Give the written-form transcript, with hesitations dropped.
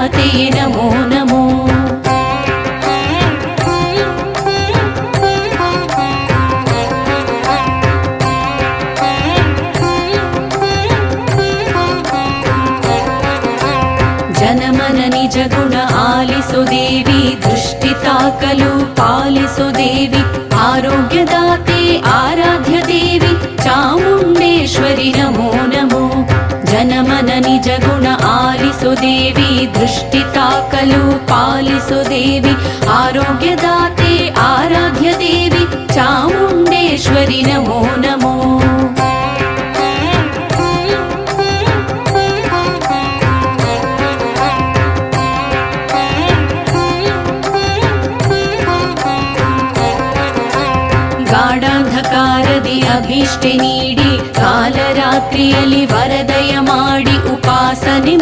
आरोग्यदाते नमो नमो। जनमन निज गुण आलिसो देवी दृष्टिताकलु पालिसो देवी आरोग्यदाते आराध्य देवी चामुण्डेश्वरि नमो नमो। जनमन निज गुण आलिसो देवी दृष्टिताकलु पालिसो देवी आरोग्यदाते आराध्य देवी चामुण्डेश्वरि नमो नमो। ಗಾಢಾಂಧಕಾರದಿ ಅಭೀಷ್ಟೆ ನೀಡಿ ಕಾಲರಾತ್ರಿಯಲ್ಲಿ ವರದಯ ಮಾಡಿ ಉಪಾಸನೆ